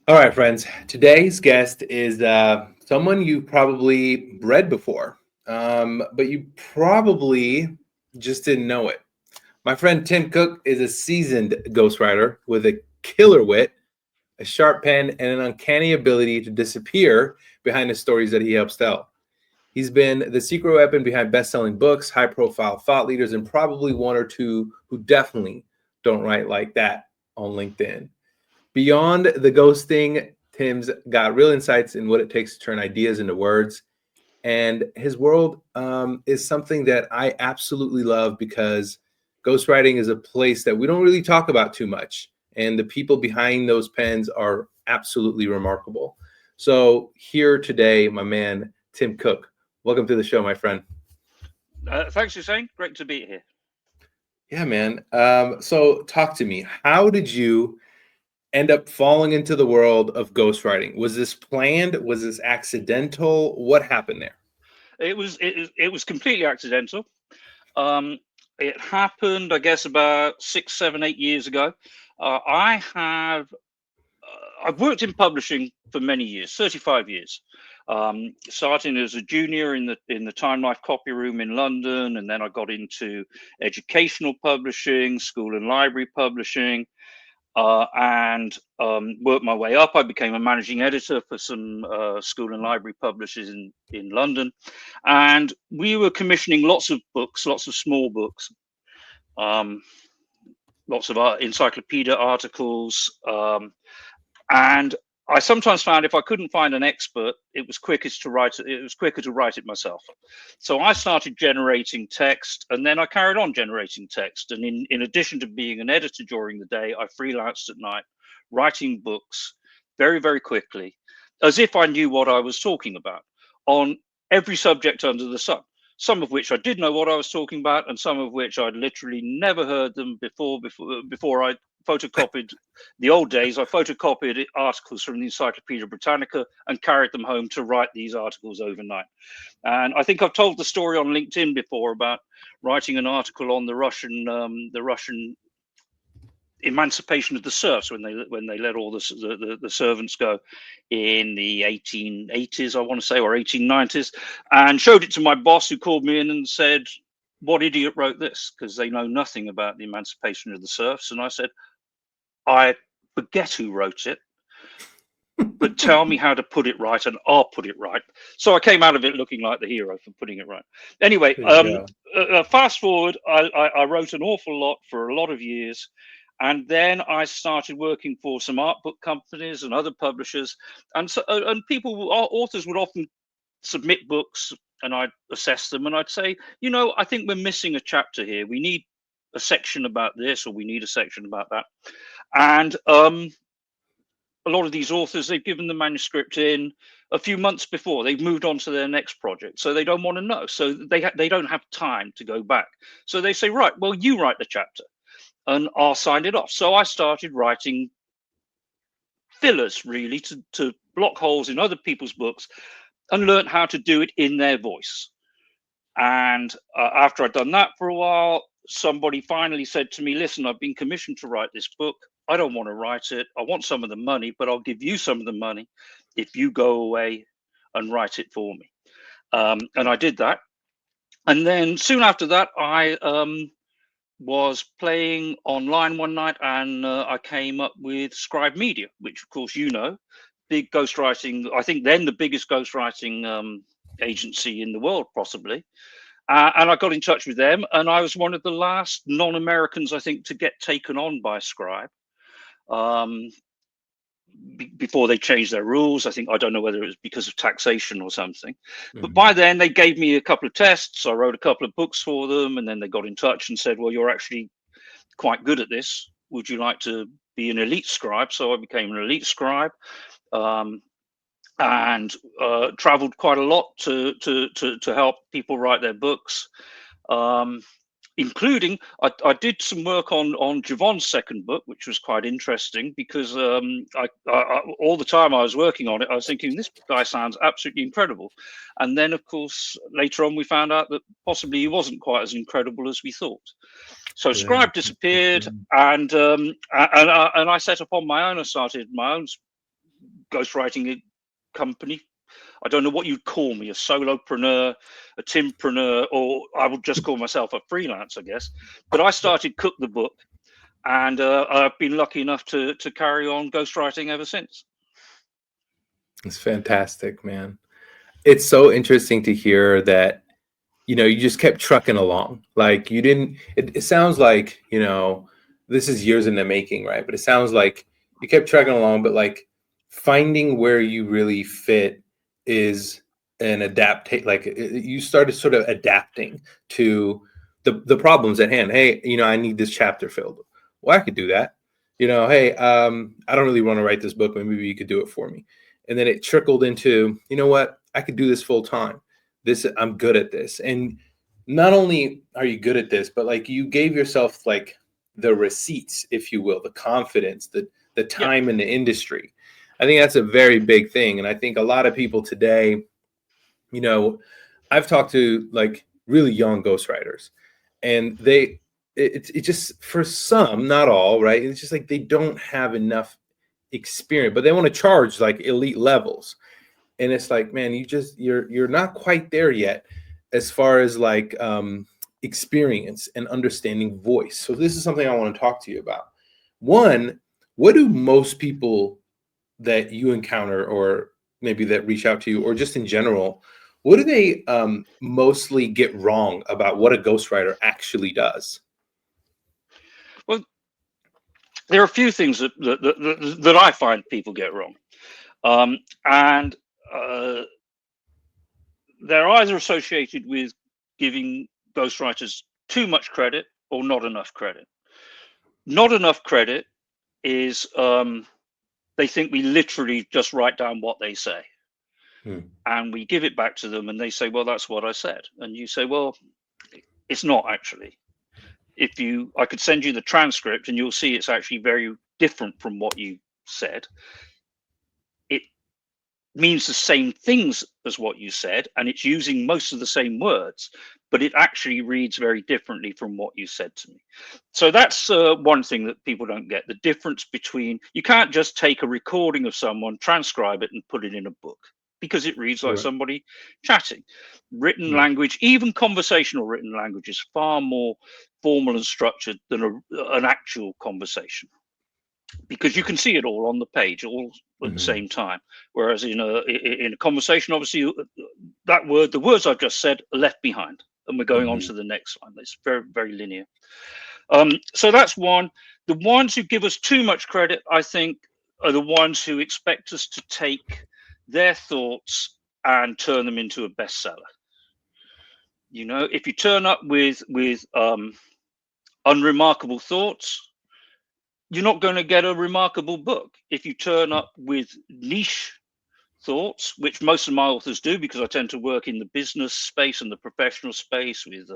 All right, friends. Today's guest is someone you probably read before, but you probably just didn't know it. My friend Tim Cooke is a seasoned ghostwriter with a killer wit, a sharp pen, and an uncanny ability to disappear behind the stories that he helps tell. He's been the secret weapon behind best-selling books, high-profile thought leaders, and probably one or two who definitely don't write like that on LinkedIn. Beyond the ghosting, Tim's got real insights in what it takes to turn ideas into words. And his world is something that I absolutely love because ghostwriting is a place that we don't really talk about too much. And the people behind those pens are absolutely remarkable. So, here today, my man, Tim Cooke. Welcome to the show, my friend. Thanks, Hussein. Great to be here. Yeah, man. So, talk to me. How did you end up falling into the world of ghostwriting? Was this planned? Was this accidental? What happened there? It was completely accidental. Um, it happened, I guess, about 6, 7, 8 years ago. I've worked in publishing for many years, 35 years. Starting as a junior in the Time Life copy room in London, and then I got into educational publishing, school and library publishing. And worked my way up. I became a managing editor for some school and library publishers in London. And we were commissioning lots of books, lots of small books, um, lots of encyclopedia articles. And I sometimes found if I couldn't find an expert, it was quickest to write it. It was quicker to write it myself. So I started generating text, and then I carried on generating text. And in addition to being an editor during the day, I freelanced at night, writing books very, very quickly, as if I knew what I was talking about on every subject under the sun. Some of which I did know what I was talking about, and some of which I'd literally never heard them before I photocopied the old days. I photocopied articles from the Encyclopedia Britannica and carried them home to write these articles overnight. And I think I've told the story on LinkedIn before about writing an article on the Russian emancipation of the serfs when they let all the servants go in the 1880s, I want to say, or 1890s, and showed it to my boss, who called me in and said, "What idiot wrote this?" Because they know nothing about the emancipation of the serfs. And I said, "I forget who wrote it, but tell me how to put it right, and I'll put it right." So I came out of it looking like the hero for putting it right. Anyway, There you go. fast forward, I wrote an awful lot for a lot of years. And then I started working for some art book companies and other publishers. And so, and authors would often submit books, and I'd assess them, and I'd say, I think we're missing a chapter here. We need a section about this, or we need a section about that. And a lot of these authors, they've given the manuscript in a few months before they've moved on to their next project, so they don't want to know. So they don't have time to go back. So they say, right, well, you write the chapter, and I'll sign it off. So I started writing fillers, really, to block holes in other people's books, and learned how to do it in their voice. And after I'd done that for a while, somebody finally said to me, "Listen, I've been commissioned to write this book. I don't want to write it. I want some of the money, but I'll give you some of the money if you go away and write it for me." And I did that. And then soon after that, I was playing online one night, and I came up with Scribe Media, which, of course, big ghostwriting. I think then the biggest ghostwriting agency in the world, possibly. And I got in touch with them, and I was one of the last non-Americans, I think, to get taken on by Scribe. Before they changed their rules. I don't know whether it was because of taxation or something, but by then they gave me a couple of tests. I wrote a couple of books for them, and then they got in touch and said, "Well, you're actually quite good at this. Would you like to be an elite scribe?" So I became an elite scribe, and traveled quite a lot to help people write their books. Including, I did some work on Javon's second book, which was quite interesting because all the time I was working on it, I was thinking, this guy sounds absolutely incredible. And then, of course, later on, we found out that possibly he wasn't quite as incredible as we thought. So Yeah. Scribe disappeared, and I set up on my own. I started my own ghostwriting company. I don't know what you'd call me, a solopreneur, a timpreneur, or I would just call myself a freelance, I guess. But I started Cooke the book, and I've been lucky enough to carry on ghostwriting ever since. It's fantastic, man. It's so interesting to hear that, you know, you just kept trucking along. Like you didn't, it sounds like, you know, this is years in the making, right? But it sounds like you kept trucking along, but like finding where you really fit is an like you started sort of adapting to the problems at hand. Hey, you know, I need this chapter filled. Well, I could do that. You know, hey, I don't really want to write this book, but maybe you could do it for me. And then it trickled into, you know what, I could do this full time. This, I'm good at this. And not only are you good at this, but like you gave yourself like the receipts, if you will, the confidence, the time in the industry. I think that's a very big thing. And I think a lot of people today, you know, I've talked to like really young ghostwriters, and it just, for some, not all, right? It's just like they don't have enough experience, but they want to charge like elite levels. And it's like, man, you're not quite there yet as far as like experience and understanding voice. So this is something I want to talk to you about. One, what do most people that you encounter, or maybe that reach out to you, or just in general, what do they mostly get wrong about what a ghostwriter actually does? Well, there are a few things that I find people get wrong. And they're either associated with giving ghostwriters too much credit or not enough credit. Not enough credit is they think we literally just write down what they say. And we give it back to them and they say, well, that's what I said. And you say, well, it's not actually. I could send you the transcript and you'll see it's actually very different from what you said. It means the same things as what you said, and it's using most of the same words, but it actually reads very differently from what you said to me. So that's one thing that people don't get, the difference between, you can't just take a recording of someone, transcribe it and put it in a book, because it reads like somebody chatting. Written language, even conversational written language, is far more formal and structured than an actual conversation, because you can see it all on the page all at the same time. Whereas in a conversation, obviously, the words I've just said are left behind, and we're going on to the next one. It's very, very linear. So that's one. The ones who give us too much credit, I think, are the ones who expect us to take their thoughts and turn them into a bestseller. You know, if you turn up with unremarkable thoughts, you're not going to get a remarkable book. If you turn up with niche thoughts, which most of my authors do, because I tend to work in the business space and the professional space with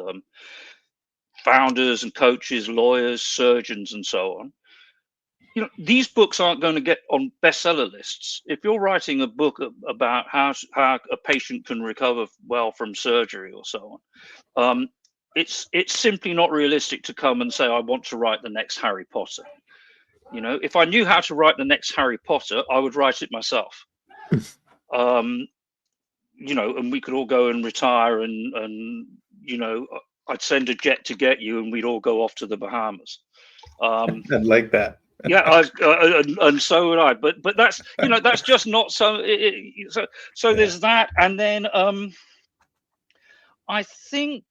founders and coaches, lawyers, surgeons, and so on. You know, these books aren't going to get on bestseller lists. If you're writing a book about how a patient can recover well from surgery or so on, it's simply not realistic to come and say, I want to write the next Harry Potter. You know, if I knew how to write the next Harry Potter, I would write it myself. You know, and we could all go and retire, and you know, I'd send a jet to get you, and we'd all go off to the Bahamas. I'd like that. Yeah, and so would I. But that's, you know, that's just not so. So there's that, and then I think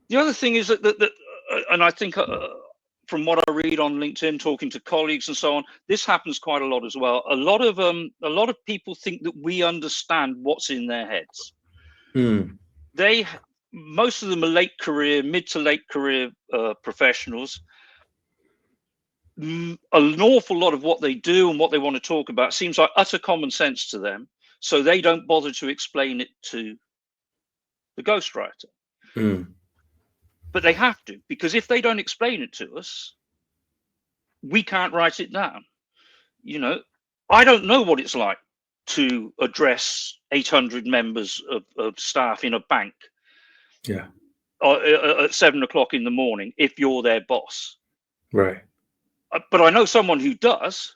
the other thing is that and I think. From what I read on LinkedIn, talking to colleagues and so on, this happens quite a lot as well. A lot of people think that we understand what's in their heads. Most of them are mid to late career professionals. An awful lot of what they do and what they want to talk about seems like utter common sense to them, so they don't bother to explain it to the ghostwriter. But they have to, because if they don't explain it to us, we can't write it down. You know, I don't know what it's like to address 800 members of staff in a bank at 7 o'clock in the morning if you're their boss. Right. But I know someone who does,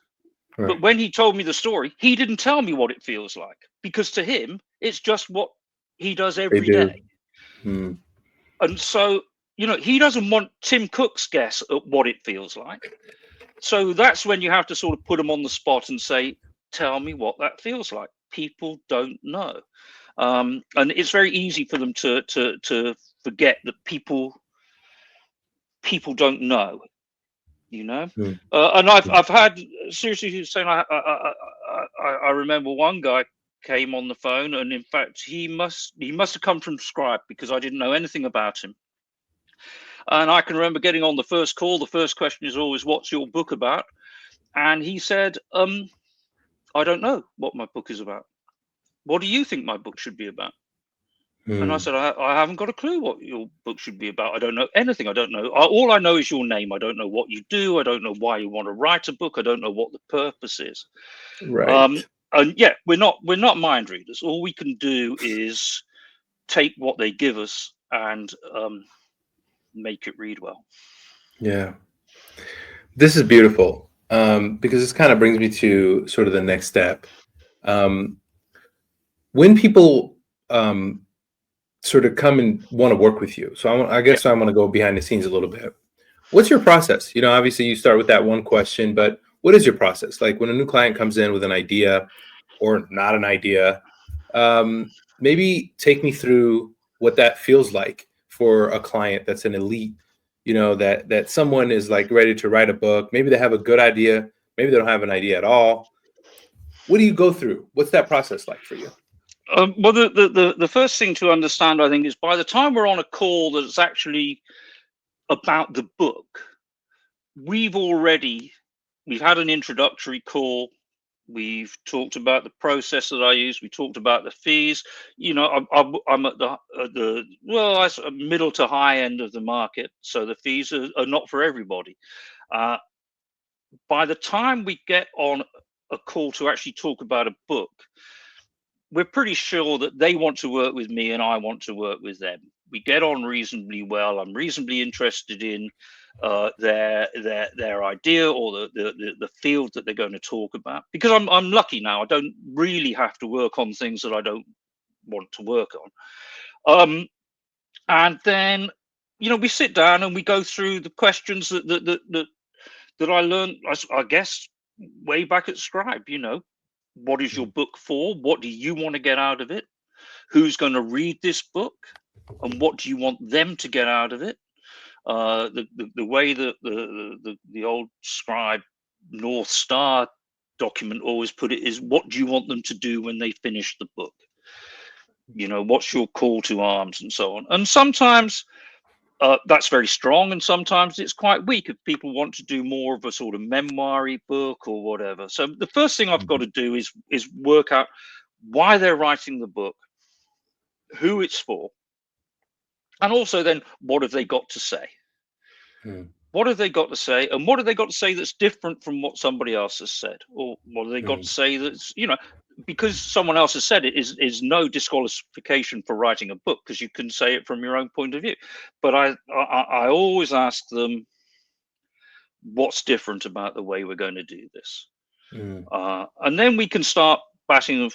Right. But when he told me the story, he didn't tell me what it feels like, because to him, it's just what he does They every do. day. Hmm. And so, he doesn't want Tim Cook's guess at what it feels like. So that's when you have to sort of put them on the spot and say, tell me what that feels like. People don't know. And it's very easy for them to forget that people don't know. Hmm. And I've had, seriously, saying, I remember one guy came on the phone, and in fact he must have come from Scribe, because I didn't know anything about him. And I can remember getting on the first call. The first question is always, what's your book about? And he said, I don't know what my book is about. What do you think my book should be about? And I Hmm. said, I haven't got a clue what your book should be about. I don't know anything. I don't know. All I know is your name. I don't know what you do. I don't know why you want to write a book. I don't know what the purpose is. Right. And yeah, we're not mind readers. All we can do is take what they give us and make it read well. Yeah. This is beautiful, because this kind of brings me to sort of the next step. When people sort of come and want to work with you, so I Yeah. guess I want to go behind the scenes a little bit. What's your process? Obviously you start with that one question, but what is your process? Like when a new client comes in with an idea or not an idea, maybe take me through what that feels like for a client that's an elite, that someone is like ready to write a book. Maybe they have a good idea. Maybe they don't have an idea at all. What do you go through? What's that process like for you? Well, the first thing to understand, I think, is by the time we're on a call that's actually about the book, we've had an introductory call. We've talked about the process that I use. We talked about the fees. I'm at the middle to high end of the market, so the fees are not for everybody. By the time we get on a call to actually talk about a book, we're pretty sure that they want to work with me and I want to work with them. We get on reasonably well. I'm reasonably interested in their idea or the field that they're going to talk about, because I'm lucky now. I don't really have to work on things that I don't want to work on. And then we sit down and we go through the questions that I learned, I guess, way back at Scribe. What is your book for? What do you want to get out of it? Who's going to read this book? And what do you want them to get out of it? The way that the old Scribe North Star document always put it is, what do you want them to do when they finish the book? What's your call to arms, and so on. And sometimes that's very strong, and sometimes it's quite weak if people want to do more of a sort of memoir-y book or whatever. So the first thing I've got to do is work out why they're writing the book, who it's for, and also then what have they got to say. What have they got to say, and what have they got to say that's different from what somebody else has said? Or what have they got to say that's, because someone else has said it is no disqualification for writing a book, because you can say it from your own point of view. But I always ask them, what's different about the way we're going to do this? And then we can start batting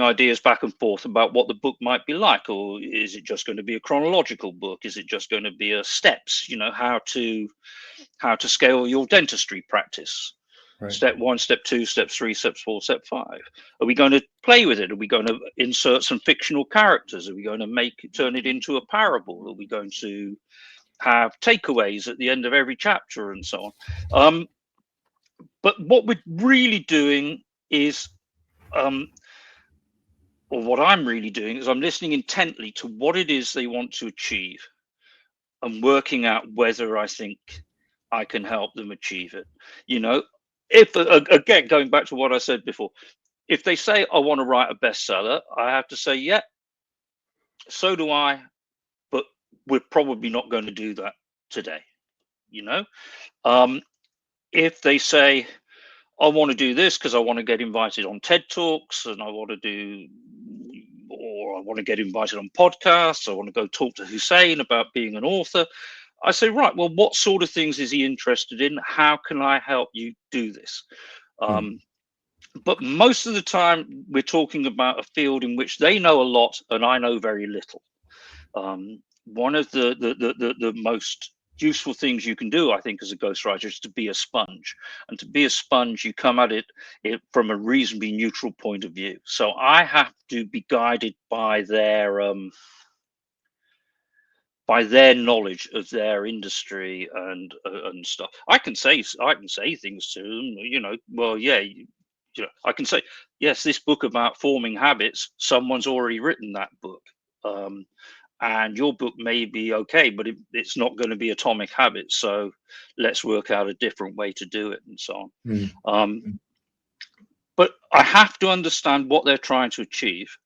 ideas back and forth about what the book might be like. Or is it just going to be a chronological book? Is it just going to be a steps, how to scale your dentistry practice? Right. Step 1, step 2, step 3, step 4, step 5. Are we going to play with it? Are we going to insert some fictional characters? Are we going to turn it into a parable? Are we going to have takeaways at the end of every chapter, and so on? But what we're really doing is, or what I'm really doing is, I'm listening intently to what it is they want to achieve and working out whether I think I can help them achieve it. If, again, going back to what I said before, if they say, I want to write a bestseller, I have to say, yeah, so do I, but we're probably not going to do that today. If they say, I want to do this because I want to get invited on TED Talks, and I want to get invited on podcasts, I want to go talk to Hussein about being an author, I say, right, well, what sort of things is he interested in? How can I help you do this? But most of the time, we're talking about a field in which they know a lot and I know very little. One of the most useful things you can do, I think, as a ghostwriter is to be a sponge. And to be a sponge, you come at it from a reasonably neutral point of view. So I have to be guided by their knowledge of their industry and stuff. I can say things to them, well, yeah, I can say, yes, this book about forming habits, someone's already written that book. And your book may be okay, but it's not going to be Atomic Habits. So let's work out a different way to do it and so on. But I have to understand what they're trying to achieve,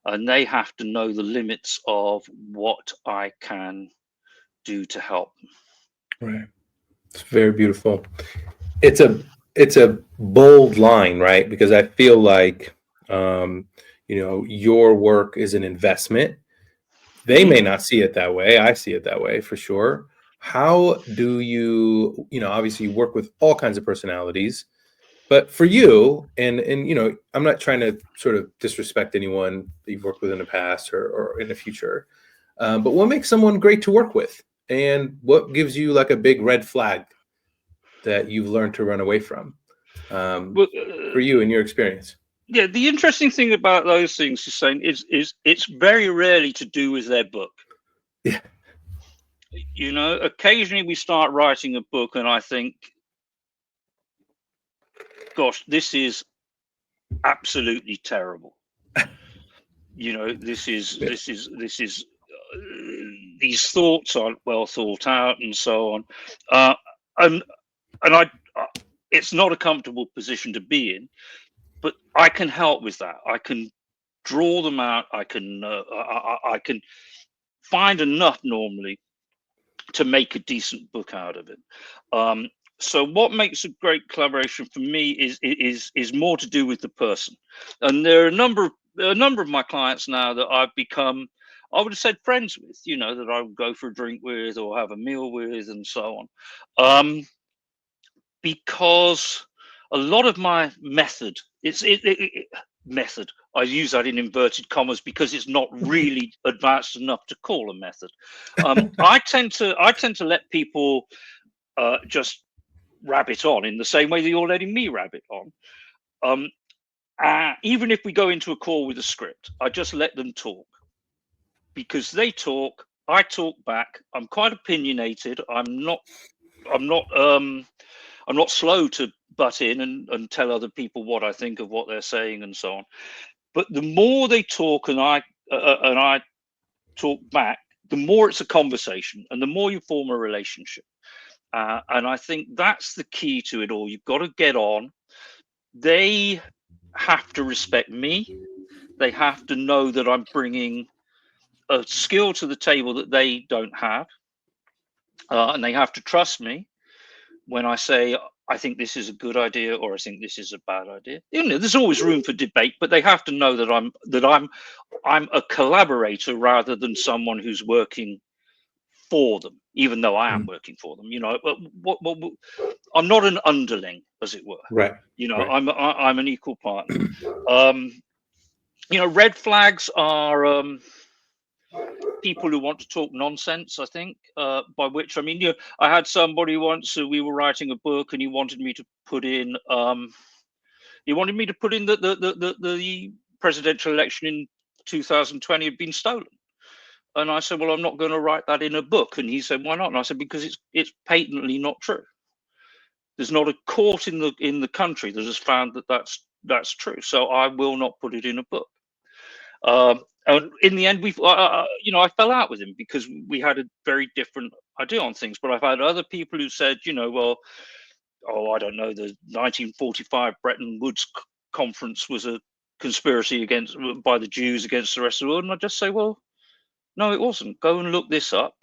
and they have to know the limits of what I can do to help them. Right. It's very beautiful. It's a bold line, right? Because I feel like, your work is an investment. They may not see it that way. I see it that way for sure. How do you, obviously you work with all kinds of personalities, but for you, and I'm not trying to sort of disrespect anyone that you've worked with in the past or in the future, but what makes someone great to work with? And what gives you like a big red flag that you've learned to run away from, for you in your experience? Yeah, the interesting thing about those things is saying is it's very rarely to do with their book. Yeah. Occasionally we start writing a book and I think, gosh, this is absolutely terrible. These thoughts aren't well thought out and so on. And it's not a comfortable position to be in, but I can help with that. I can draw them out. I can find enough normally to make a decent book out of it. So what makes a great collaboration for me is more to do with the person. And there are a number of my clients now that I've become, I would have said, friends with, that I would go for a drink with or have a meal with and so on. Because a lot of my method, method, I use that in inverted commas because it's not really advanced enough to call a method. I tend to let people just rabbit on in the same way that you're letting me rabbit on. Even if we go into a call with a script, I just let them talk, because they talk, I talk back. I'm quite opinionated. I'm not slow to butt in and tell other people what I think of what they're saying and so on. But the more they talk and I talk back, the more it's a conversation and the more you form a relationship. And I think that's the key to it all. You've got to get on. They have to respect me. They have to know that I'm bringing a skill to the table that they don't have. And they have to trust me when I say, I think this is a good idea or I think this is a bad idea. There's always room for debate, but they have to know that I'm a collaborator rather than someone who's working for them, even though I am working for them. I'm not an underling, as it were. Right. Right. I'm an equal partner. Red flags are people who want to talk nonsense, I think, by which I mean, I had somebody once, we were writing a book and he wanted me to put in the presidential election in 2020 had been stolen. And I said, well, I'm not going to write that in a book. And he said, why not? And I said, because it's patently not true. There's not a court in the country that has found that that's true. So I will not put it in a book. And in the end, I fell out with him because we had a very different idea on things. But I've had other people who said, well, I don't know, the 1945 Bretton Woods conference was a conspiracy by the Jews against the rest of the world. And I just say, well, no, it wasn't. Go and look this up.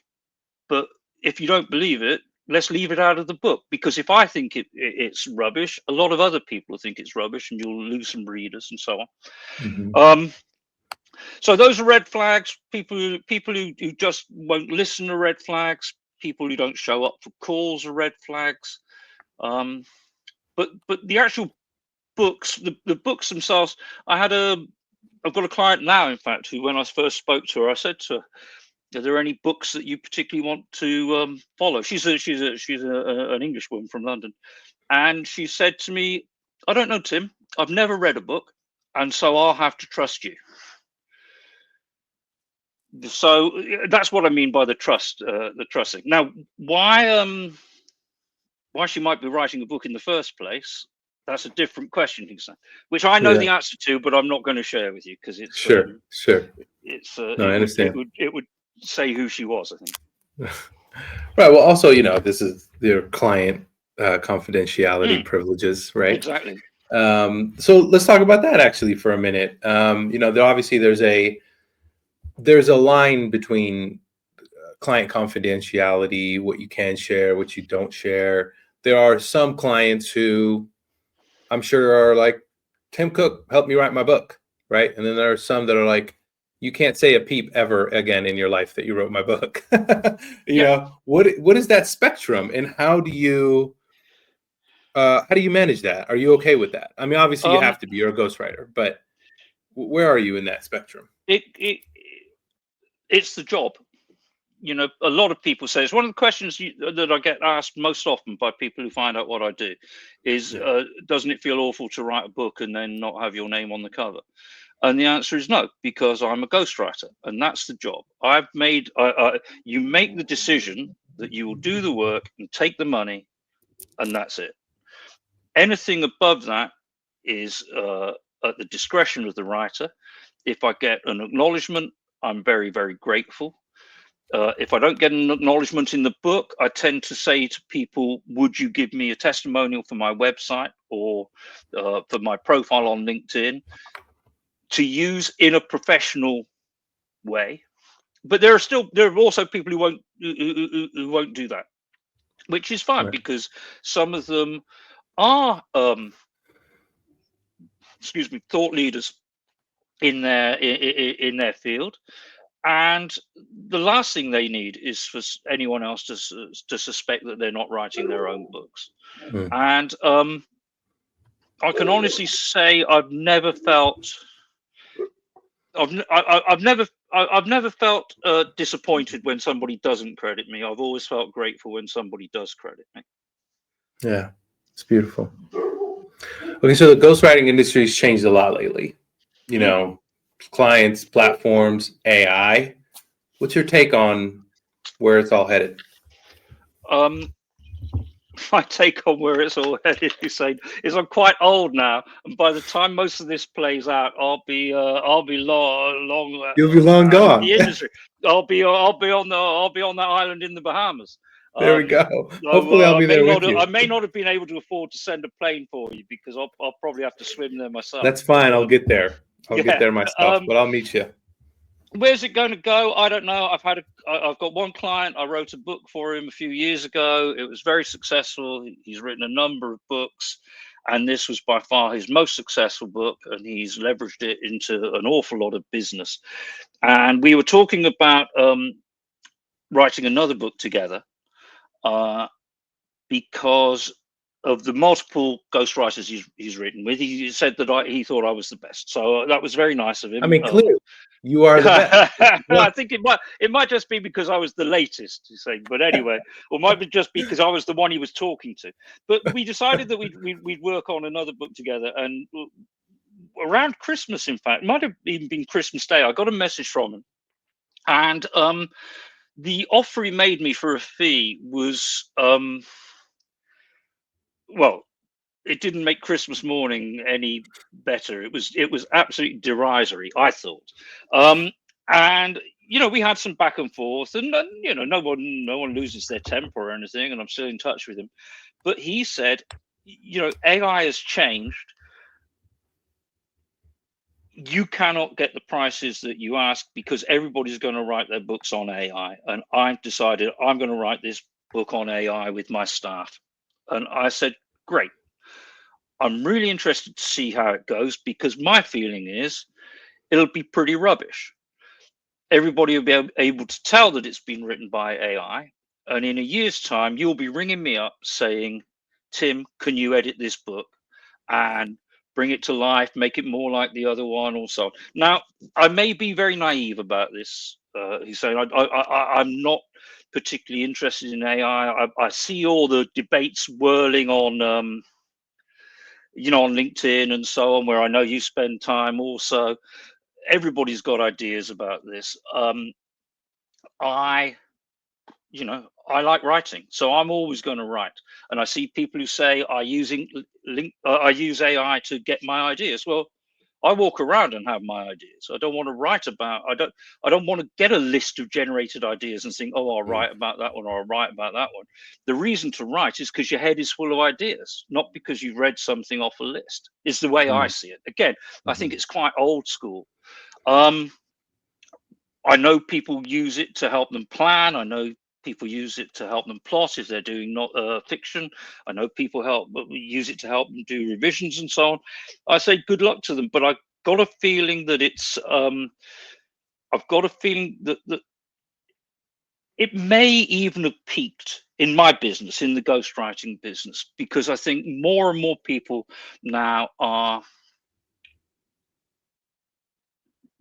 But if you don't believe it, let's leave it out of the book. Because if I think it's rubbish, a lot of other people think it's rubbish, and you'll lose some readers and so on. Mm-hmm. So those are red flags. People who just won't listen to red flags. People who don't show up for calls are red flags. But the actual books, the books themselves, I've got a client now, in fact, who, when I first spoke to her, I said to her, are there any books that you particularly want to follow? She's an English woman from London. And she said to me, I don't know, Tim, I've never read a book, and so I'll have to trust you. So that's what I mean by the trusting. Now, why she might be writing a book in the first place, that's a different question, which I know the answer to, but I'm not going to share with you because it's sure. It's no, I understand. It would say who she was, I think. Right. Well, also, this is their client confidentiality privileges, right? Exactly. So let's talk about that actually for a minute. Obviously there's a line between client confidentiality, what you can share, what you don't share. There are some clients who I'm sure are like, Tim Cooke, help me write my book, right? And then there are some that are like, you can't say a peep ever again in your life that you wrote my book. What is that spectrum, and how do you manage that? Are you okay with that? I mean, obviously you have to be, you're a ghostwriter, but where are you in that spectrum? It's the job. A lot of people say, it's one of the questions that I get asked most often by people who find out what I do is, doesn't it feel awful to write a book and then not have your name on the cover? And the answer is no, because I'm a ghostwriter, and that's the job. You make the decision that you will do the work and take the money, and that's it. Anything above that is at the discretion of the writer. If I get an acknowledgement, I'm very, very grateful. If I don't get an acknowledgement in the book, I tend to say to people, would you give me a testimonial for my website or for my profile on LinkedIn to use in a professional way? But there are also people who won't do that, which is fine, because some of them are thought leaders in their field, and the last thing they need is for anyone else to suspect that they're not writing their own books. And I can honestly say I've never felt disappointed when somebody doesn't credit me. I've always felt grateful when somebody does credit me. Yeah, it's beautiful. Okay, so the ghostwriting industry has changed a lot lately. Clients, platforms, AI. What's your take on where it's all headed? My take on where it's all headed is I'm quite old now, and by the time most of this plays out, I'll be long. You'll be long gone. The industry. I'll be on that island in the Bahamas. There we go. Hopefully, I'll be there with you. I may not have been able to afford to send a plane for you because I'll probably have to swim there myself. That's fine. I'll get there. I'll get there myself, but I'll meet you. Where's it going to go? I don't know. I've got one client. I wrote a book for him a few years ago. It was very successful. He's written a number of books, and this was by far his most successful book, and he's leveraged it into an awful lot of business. And we were talking about writing another book together because of the multiple ghostwriters he's written with. He said that he thought I was the best, so that was very nice of him. I mean, clearly you are the best. I think it might just be because I was the latest, you say, but anyway, or might be just because I was the one he was talking to. But we decided that we'd work on another book together, and around Christmas, in fact, it might have even been Christmas Day, I got a message from him, and the offer he made me for a fee was well, it didn't make Christmas morning any better. It was absolutely derisory, I thought. And we had some back and forth, and no one loses their temper or anything, and I'm still in touch with him. But he said, AI has changed. You cannot get the prices that you ask because everybody's going to write their books on AI, and I've decided I'm going to write this book on AI with my staff. And I said, great. I'm really interested to see how it goes, because my feeling is it'll be pretty rubbish. Everybody will be able to tell that it's been written by AI. And in a year's time, you'll be ringing me up saying, Tim, can you edit this book and bring it to life, make it more like the other one, or so. Now, I may be very naive about this. He's saying I'm not particularly interested in AI. I see all the debates whirling on, you know, on LinkedIn and so on, where I know you spend time also. Everybody's got ideas about this. I you know, I like writing, so I'm always going to write. And I see people who say I use AI to get my ideas. Well, I walk around and have my ideas. I don't want to write about. I don't want to get a list of generated ideas and think, oh, I'll write about that one or I'll write about that one. The reason to write is because your head is full of ideas, not because you've read something off a list. Is the way I see it. Again, I think it's quite old school. I know people use it to help them plan. I know people use it to help them plot if they're doing not fiction. I know people use it to help them do revisions and so on. I say good luck to them, but I've got a feeling that it's I've got a feeling that it may even have peaked in my business, in the ghostwriting business, because I think more and more people now are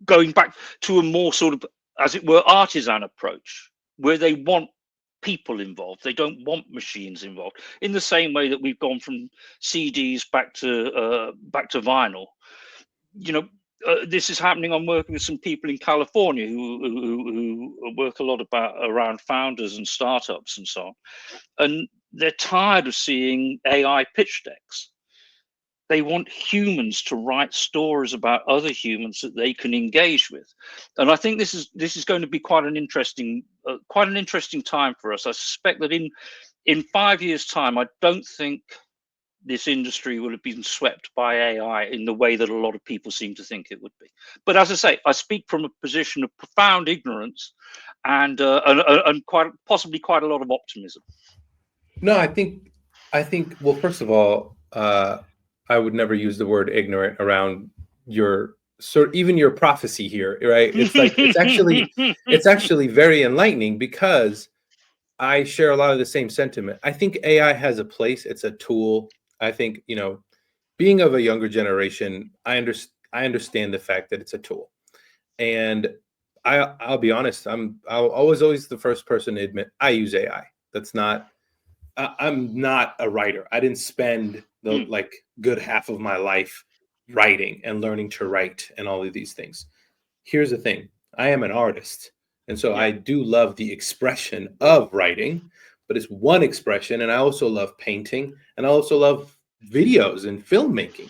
going back to a more sort of, as it were, artisan approach, where they want people involved. They don't want machines involved. In the same way that we've gone from CDs back to vinyl. You know, this is happening. I'm working with some people in California who work a lot around founders and startups and so on, and they're tired of seeing AI pitch decks. They want humans to write stories about other humans that they can engage with, and I think this is going to be quite an interesting time for us. I suspect that in 5 years' time, I don't think this industry will have been swept by AI in the way that a lot of people seem to think it would be. But as I say, I speak from a position of profound ignorance and possibly quite a lot of optimism. No, I think well, first of all, I would never use the word ignorant around even your prophecy here, right? It's like it's actually very enlightening, because I share a lot of the same sentiment. I think AI has a place. It's a tool. I think, being of a younger generation, I understand the fact that it's a tool. And I'll be honest, I'll always the first person to admit I use AI. I'm not a writer. I didn't spend the good half of my life writing and learning to write and all of these things. Here's the thing. I am an artist. And so I do love the expression of writing, but it's one expression. And I also love painting, and I also love videos and filmmaking.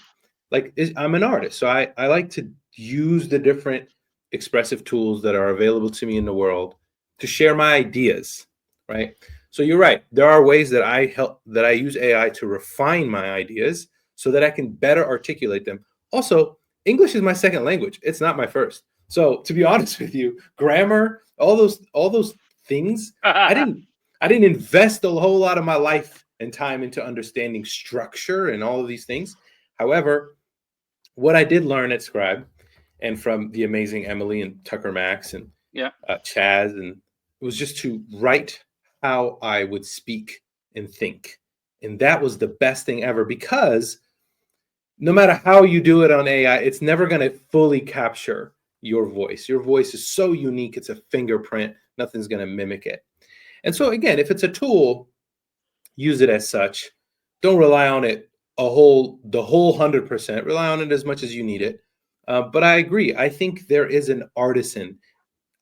I'm an artist. So I like to use the different expressive tools that are available to me in the world to share my ideas, right? So you're right. There are ways that I use AI to refine my ideas so that I can better articulate them. Also, English is my second language. It's not my first. So to be honest with you, grammar, all those things, I didn't invest a whole lot of my life and time into understanding structure and all of these things. However, what I did learn at Scribe, and from the amazing Emily and Tucker Max and Chaz, and it was just to write how I would speak and think. And that was the best thing ever, because no matter how you do it on AI, it's never going to fully capture your voice. Your voice is so unique. It's a fingerprint. Nothing's going to mimic it. And so again, if it's a tool, use it as such. Don't rely on it the whole 100%. Rely on it as much as you need it. But I agree. I think there is an artisan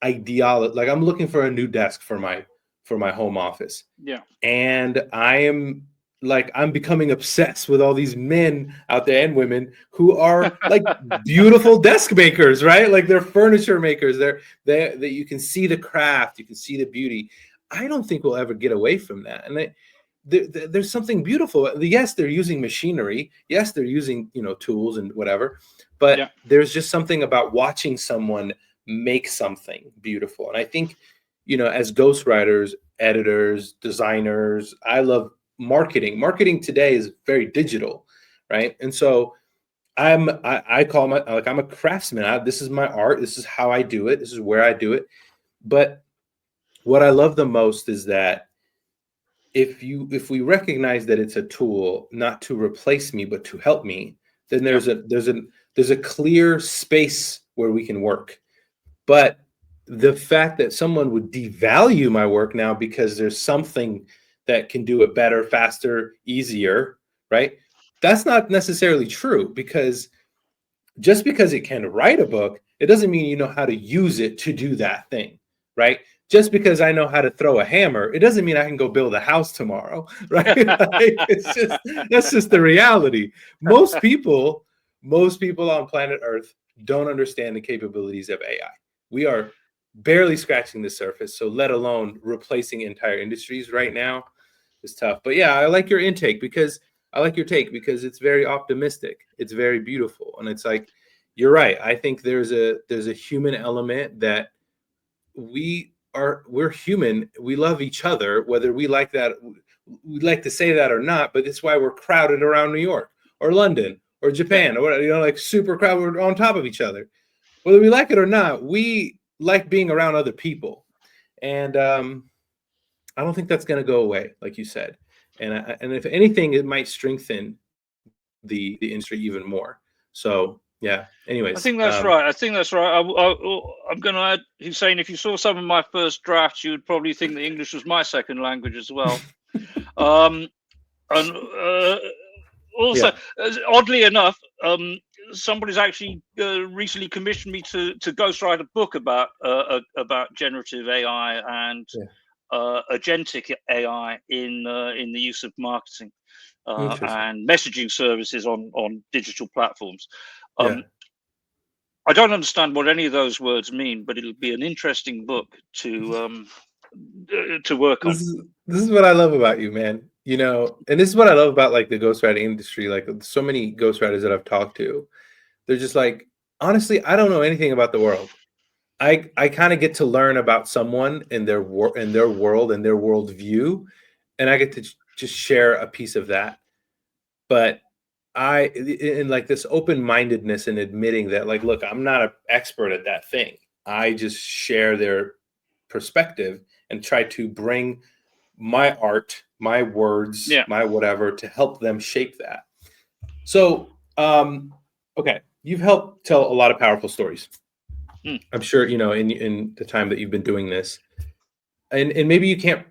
ideology. Like, I'm looking for a new desk for my home office. Yeah. And I'm becoming obsessed with all these men out there and women who are like beautiful desk makers, right? Like, they're furniture makers. That you can see the craft, you can see the beauty. I don't think we'll ever get away from that. And there's something beautiful. Yes, they're using machinery. Yes, they're using, tools and whatever. But there's just something about watching someone make something beautiful. And I think, as ghostwriters, editors, designers, I love marketing. Marketing today is very digital, right? And so I call I'm a craftsman. This is my art. This is how I do it. This is where I do it. But what I love the most is that if we recognize that it's a tool not to replace me, but to help me, then there's a clear space where we can work. But the fact that someone would devalue my work now because there's something that can do it better, faster, easier, right? That's not necessarily true, because just because it can write a book, it doesn't mean you know how to use it to do that thing, right? Just because I know how to throw a hammer, it doesn't mean I can go build a house tomorrow, right? Like, that's just the reality. Most people on planet Earth don't understand the capabilities of AI. We are barely scratching the surface, so let alone replacing entire industries right now is tough. But yeah, I like your take because it's very optimistic. It's very beautiful, and it's like, you're right. I think there's a human element that we're human. We love each other, whether we like to say that or not. But it's why we're crowded around New York or London or Japan, or whatever, like super crowded. We're on top of each other, whether we like it or not. We like being around other people, and I don't think that's going to go away, like you said. And if anything, it might strengthen the industry even more. So yeah. Anyways, I think that's right. I'm going to add. He's saying if you saw some of my first drafts, you would probably think that English was my second language as well. And also, oddly enough, somebody's actually recently commissioned me to ghostwrite a book about generative AI and agentic AI in the use of marketing and messaging services on digital platforms. I don't understand what any of those words mean, but it'll be an interesting book to work on. This is what I love about you, man. You know, and this is what I love about like the ghostwriting industry. Like, so many ghostwriters that I've talked to, they're just like, honestly, I don't know anything about the world. I kind of get to learn about someone and their world and their worldview, and I get to just share a piece of that. But in like this open-mindedness and admitting that, like, look, I'm not an expert at that thing. I just share their perspective and try to bring my art, my words, my whatever to help them shape that. So, okay, you've helped tell a lot of powerful stories. I'm sure, you know, in the time that you've been doing this, and maybe you can't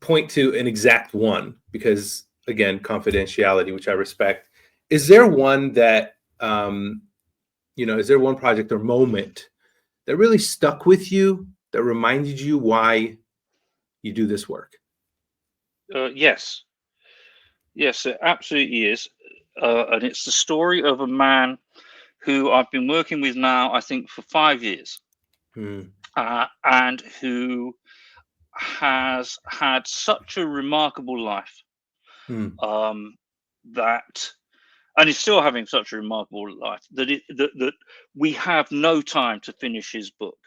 point to an exact one because, again, confidentiality, which I respect. Is there one that, is there one project or moment that really stuck with you, that reminded you why you do this work? Yes, it absolutely is. And it's the story of a man who I've been working with now, I think, for 5 years, and who has had such a remarkable life, that, and is still having such a remarkable life, that we have no time to finish his book,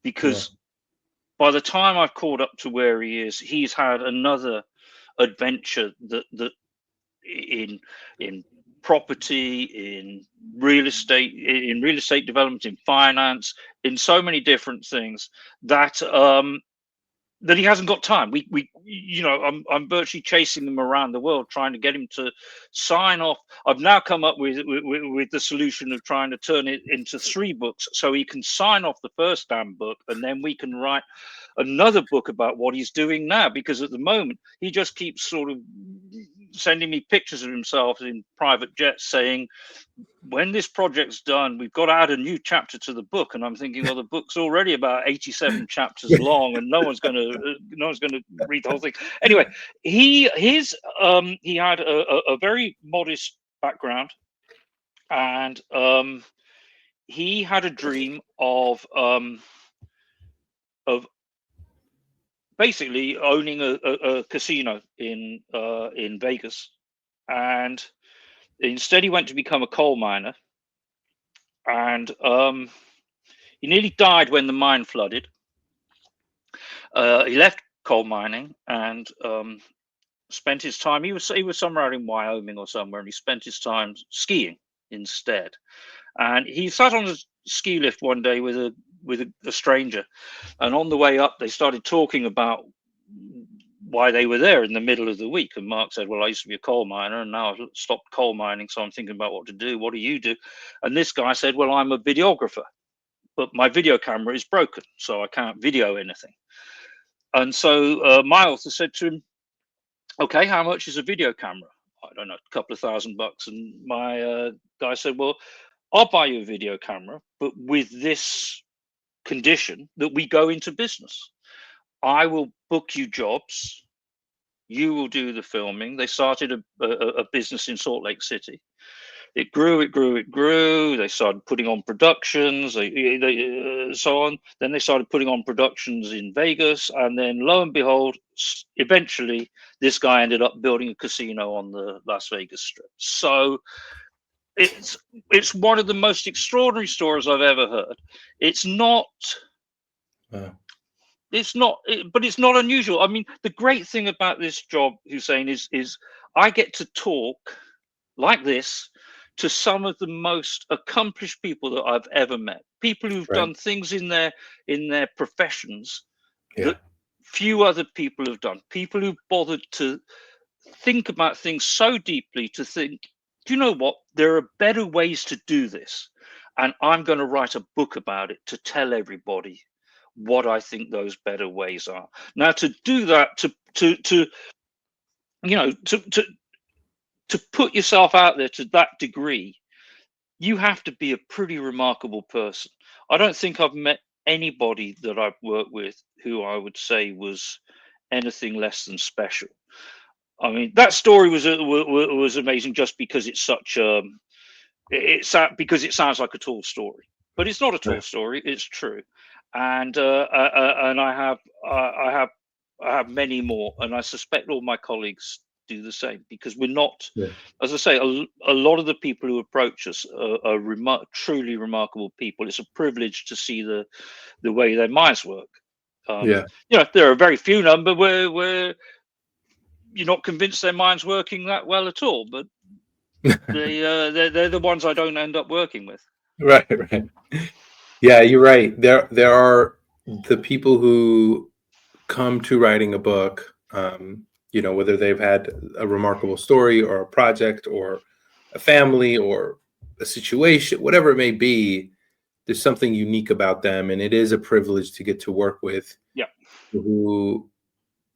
because by the time I've caught up to where he is, he's had another adventure that in property, in real estate development, in finance, in so many different things that that he hasn't got time. I'm virtually chasing them around the world, trying to get him to sign off. I've now come up with the solution of trying to turn it into 3 books, so he can sign off the first damn book, and then we can write another book about what he's doing now. Because at the moment, he just keeps sort of sending me pictures of himself in private jets, saying, when this project's done, we've got to add a new chapter to the book. And I'm thinking, well, the book's already about 87 chapters long, and no one's going to read the whole thing. Anyway, he had a very modest background, and he had a dream of basically owning a casino in Vegas, and instead he went to become a coal miner, and he nearly died when the mine flooded. He left coal mining and spent his time. He was somewhere out in Wyoming or somewhere, and he spent his time skiing instead. And he sat on a ski lift one day with a stranger, and on the way up, they started talking about why they were there in the middle of the week. And Mark said, well, I used to be a coal miner and now I've stopped coal mining, so I'm thinking about what to do. What do you do? And this guy said, well, I'm a videographer, but my video camera is broken, so I can't video anything. And so my author said to him, okay, how much is a video camera? I don't know, a couple of $1,000 bucks. And my guy said, well, I'll buy you a video camera, but with this condition that we go into business. I will book you jobs. You will do the filming. They started a business in Salt Lake City. It grew, it grew, it grew. They started putting on productions, so on. Then they started putting on productions in Vegas. And then lo and behold, eventually this guy ended up building a casino on the Las Vegas Strip. So it's one of the most extraordinary stories I've ever heard. It's not... but it's not unusual. I mean, the great thing about this job, Hussein, is I get to talk like this to some of the most accomplished people that I've ever met. People who've done things in their professions that few other people have done. People who've bothered to think about things so deeply, to think, do you know what? There are better ways to do this, and I'm going to write a book about it to tell everybody what I think those better ways are. Now, to do that, to put yourself out there to that degree, you have to be a pretty remarkable person. I don't think I've met anybody that I've worked with who I would say was anything less than special. I mean, that story was amazing just because it's such because it sounds like a tall story, but it's not a tall story. It's true. And I have many more, and I suspect all my colleagues do the same, because we're not, as I say, a lot of the people who approach us are truly remarkable people. It's a privilege to see the way their minds work. There are a very few number where you're not convinced their mind's working that well at all, but they're the ones I don't end up working with. Right. Yeah, you're right. There are the people who come to writing a book, whether they've had a remarkable story or a project or a family or a situation, whatever it may be, there's something unique about them. And it is a privilege to get to work with who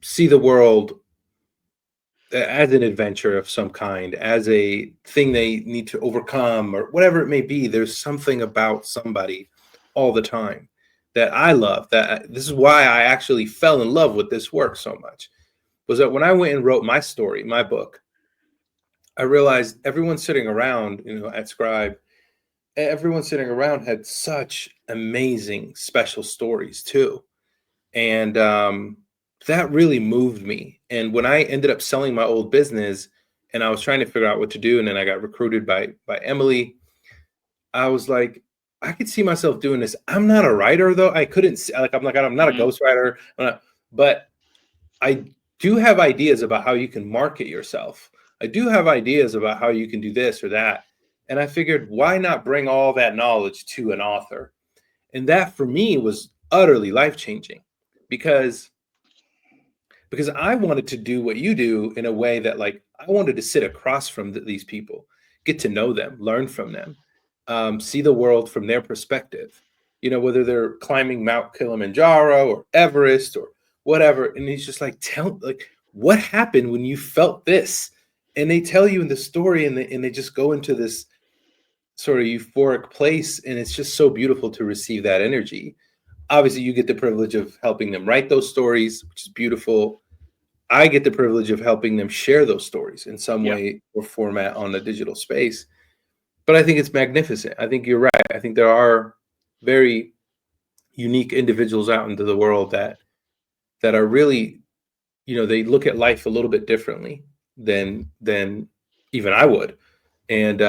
see the world as an adventure of some kind, as a thing they need to overcome or whatever it may be. There's something about somebody all the time that I love. That this is why I actually fell in love with this work so much, was that when I went and wrote my story, my book, I realized everyone sitting around, at Scribe, everyone sitting around had such amazing, special stories too. And that really moved me. And when I ended up selling my old business and I was trying to figure out what to do, and then I got recruited by Emily, I was like, I could see myself doing this. I'm not a writer though. I'm not a ghostwriter, but I do have ideas about how you can market yourself. I do have ideas about how you can do this or that. And I figured, why not bring all that knowledge to an author? And that for me was utterly life-changing, because I wanted to do what you do in a way that, like, I wanted to sit across from these people, get to know them, learn from them. See the world from their perspective, whether they're climbing Mount Kilimanjaro or Everest or whatever. And he's just like, what happened when you felt this? And they tell you in the story, and they just go into this sort of euphoric place. And it's just so beautiful to receive that energy. Obviously, you get the privilege of helping them write those stories, which is beautiful. I get the privilege of helping them share those stories in some way or format on the digital space. But I think it's magnificent. I think you're right. I think there are very unique individuals out into the world that are really, they look at life a little bit differently than even I would. And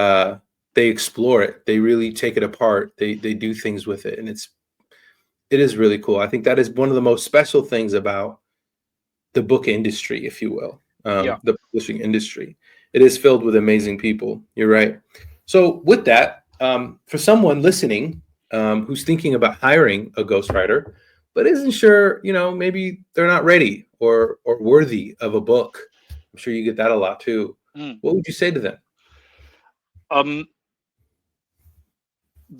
they explore it. They really take it apart. They do things with it. And it is really cool. I think that is one of the most special things about the book industry, if you will, the publishing industry. It is filled with amazing people. You're right. So with that, for someone listening who's thinking about hiring a ghostwriter, but isn't sure, maybe they're not ready or worthy of a book. I'm sure you get that a lot too. What would you say to them?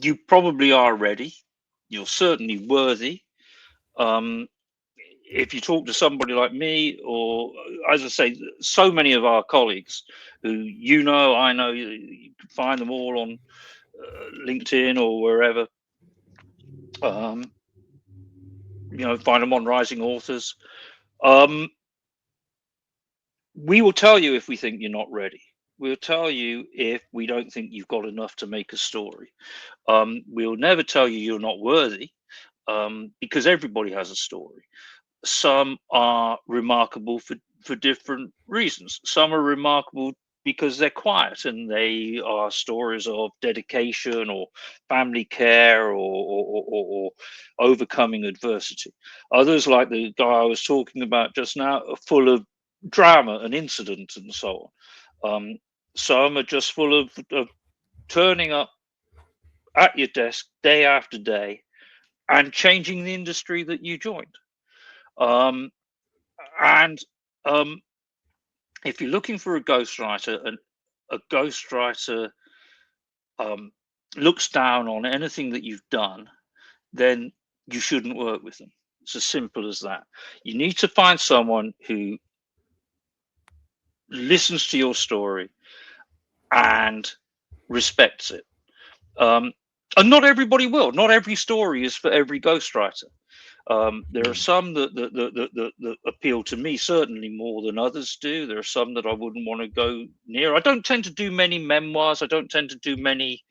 You probably are ready. You're certainly worthy. If you talk to somebody like me, or as I say, so many of our colleagues who I know, you can find them all on LinkedIn or wherever. Find them on Rising Authors. We will tell you if we think you're not ready. We'll tell you if we don't think you've got enough to make a story. We'll never tell you you're not worthy, because everybody has a story. Some are remarkable for different reasons. Some are remarkable because they're quiet and they are stories of dedication or family care or overcoming adversity. Others, like the guy I was talking about just now, are full of drama and incident and so on. Some are just full of turning up at your desk day after day and changing the industry that you joined. If you're looking for a ghostwriter, and a ghostwriter looks down on anything that you've done, then you shouldn't work with them. It's as simple as that. You need to find someone who listens to your story and respects it. And not everybody will. Not every story is for every ghostwriter. There are some that appeal to me certainly more than others do. There are some that I wouldn't want to go near. I don't tend to do many memoirs. I don't tend to do many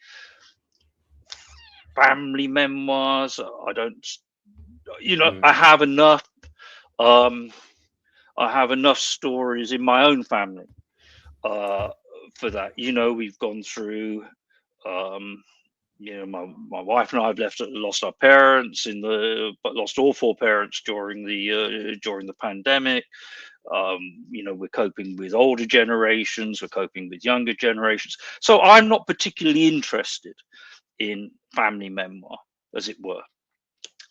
family memoirs. I don't, I have enough. I have enough stories in my own family for that. We've gone through. My wife and I have lost our parents but lost all four parents during the pandemic. We're coping with older generations, we're coping with younger generations. So I'm not particularly interested in family memoir, as it were.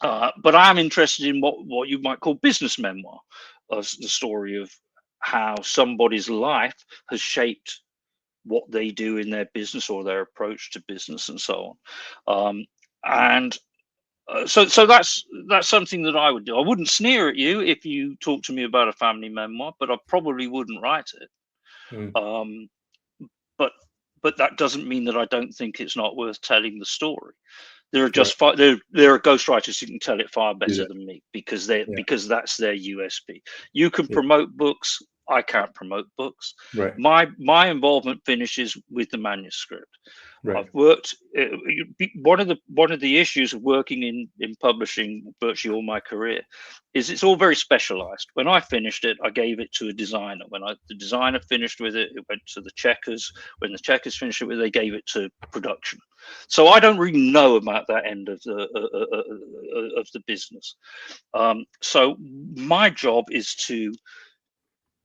But I'm interested in what you might call business memoir, as the story of how somebody's life has shaped what they do in their business or their approach to business and so on. So that's something that I would do. I wouldn't sneer at you if you talk to me about a family memoir, but I probably wouldn't write it. But that doesn't mean that I don't think it's not worth telling the story. There are just there are ghostwriters who can tell it far better than me, because that's their USP. You can promote books. I can't promote books. Right. My involvement finishes with the manuscript. Right. I've worked. One of the issues of working in publishing virtually all my career is it's all very specialized. When I finished it, I gave it to a designer. When the designer finished with it, it went to the checkers. When the checkers finished it with it, they gave it to production. So I don't really know about that end of the business. So my job is to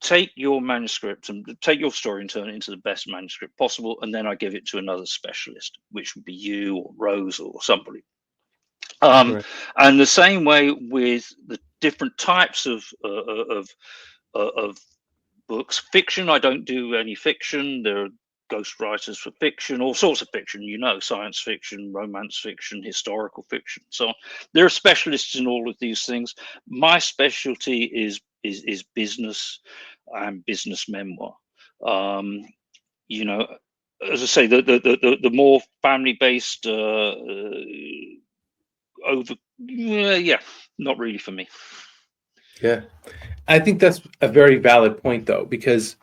take your manuscript and take your story and turn it into the best manuscript possible, and then I give it to another specialist, which would be you or Rose or somebody. And the same way with the different types of books. Fiction, I don't do any fiction. There are ghostwriters for fiction, all sorts of fiction, science fiction, romance fiction, historical fiction. So there are specialists in all of these things. My specialty is business and business memoir. As I say, the more family based not really for me. Yeah, I think that's a very valid point, though, because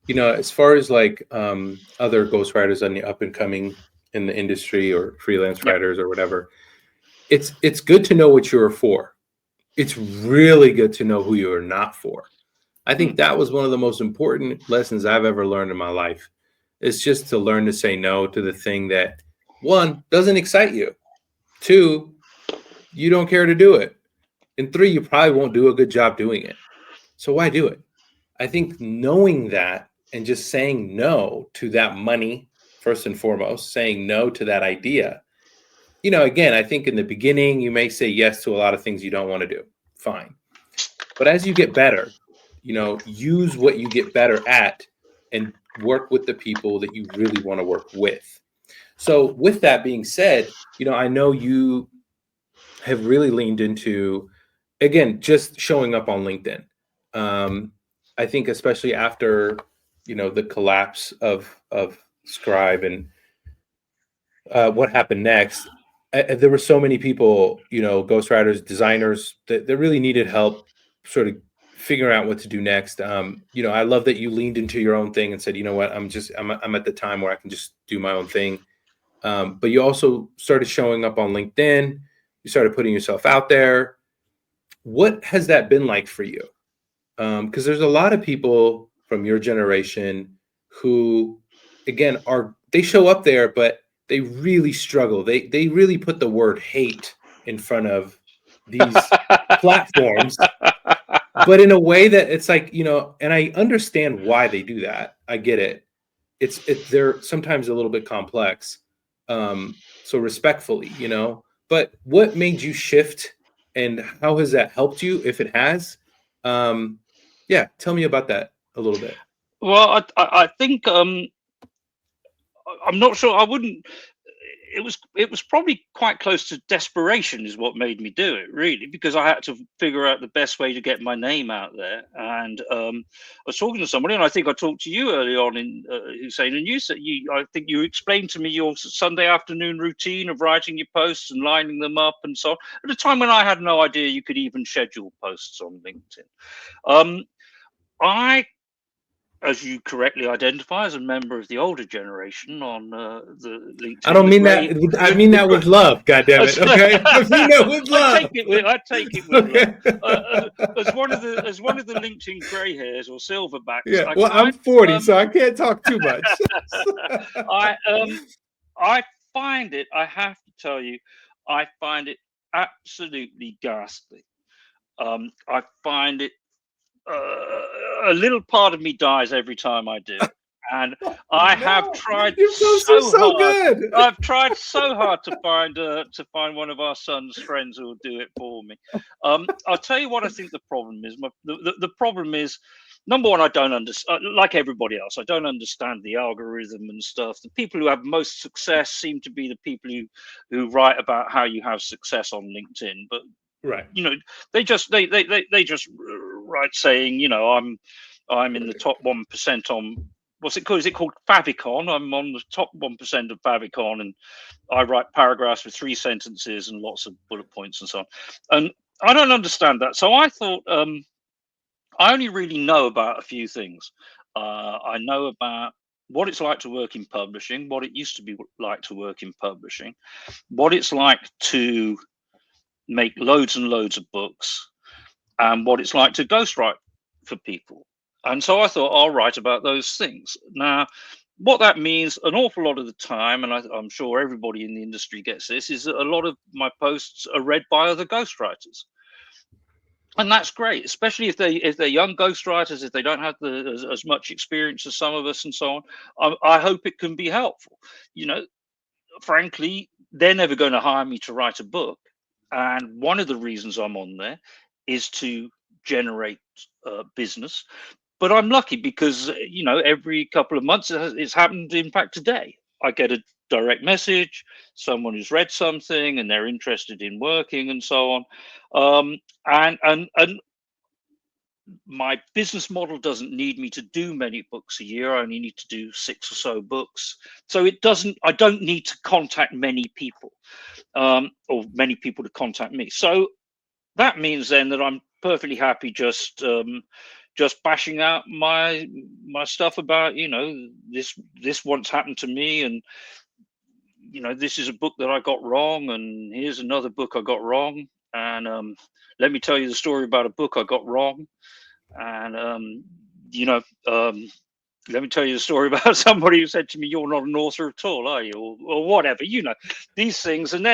as far as like other ghostwriters on the up and coming in the industry or freelance writers or whatever, it's good to know what you're for. It's really good to know who you are not for. I think that was one of the most important lessons I've ever learned in my life. It's just to learn to say no to the thing that, one, doesn't excite you. Two, you don't care to do it. And three, you probably won't do a good job doing it. So why do it? I think knowing that and just saying no to that money, first and foremost, saying no to that idea, you know, again, I think in the beginning, you may say yes to a lot of things you don't want to do. Fine. But as you get better, you know, use what you get better at and work with the people that you really want to work with. So with that being said, you know, I know you have really leaned into, again, just showing up on LinkedIn. I think especially after, you know, the collapse of Scribe and what happened next, there were so many people, you know, ghostwriters, designers that really needed help sort of figuring out what to do next. You know, I love that you leaned into your own thing and said, you know what, I'm at the time where I can just do my own thing. But you also started showing up on LinkedIn. You started putting yourself out there. What has that been like for you? Because there's a lot of people from your generation who, again, they show up there, but they really struggle. They really put the word hate in front of these platforms, but in a way that it's like, you know, and I understand why they do that. I get it. They're sometimes a little bit complex. So respectfully, you know, but what made you shift and how has that helped you if it has? Yeah, tell me about that a little bit. Well, I think I'm not sure. I wouldn't. It was probably quite close to desperation is what made me do it, really, because I had to figure out the best way to get my name out there. And I was talking to somebody, and I think I talked to you early on in Hussein, and you said I think you explained to me your Sunday afternoon routine of writing your posts and lining them up and so on, at a time when I had no idea you could even schedule posts on LinkedIn. I, as you correctly identify, as a member of the older generation on the LinkedIn. I don't mean that. I mean that with love. God damn it. Okay, I mean that with love. I take it with Okay. love. As one of the LinkedIn grey hairs or silverbacks. Yeah. Well, I'm 40, so I can't talk too much. I find it. I have to tell you, I find it absolutely ghastly. I find it. A little part of me dies every time I do it, and I have tried so hard. Good. I've tried so hard to find one of our son's friends who will do it for me. I'll tell you what I think the problem is. The problem is, number one, I don't understand. Like everybody else, I don't understand the algorithm and stuff. The people who have most success seem to be the people who write about how you have success on LinkedIn, but. Right. You know, they just write saying, you know, I'm in the top 1% on what's it called? Is it called favicon? I'm on the top 1% of favicon, and I write paragraphs with 3 sentences and lots of bullet points and so on. And I don't understand that. So I thought I only really know about a few things. I know about what it's like to work in publishing, what it used to be like to work in publishing, what it's like to make loads and loads of books, and what it's like to ghostwrite for people. And so I thought I'll write about those things. Now, what that means an awful lot of the time, and I'm sure everybody in the industry gets this, is that a lot of my posts are read by other ghostwriters. And that's great, especially if they're young ghostwriters, if they don't have as much experience as some of us and so on. I hope it can be helpful. You know, frankly, they're never going to hire me to write a book. And one of the reasons I'm on there is to generate business. But I'm lucky because, you know, every couple of months, it's happened, in fact, today. I get a direct message, someone who's read something and they're interested in working and so on. And my business model doesn't need me to do many books a year. I only need to do 6 or so books. So I don't need to contact many people, or many people to contact me. So that means then that I'm perfectly happy just bashing out my stuff about, you know, this once happened to me, and you know, this is a book that I got wrong, and here's another book I got wrong, and let me tell you the story about a book I got wrong. And you know, let me tell you the story about somebody who said to me, "You're not an author at all, are you?" or whatever. You know, these things, and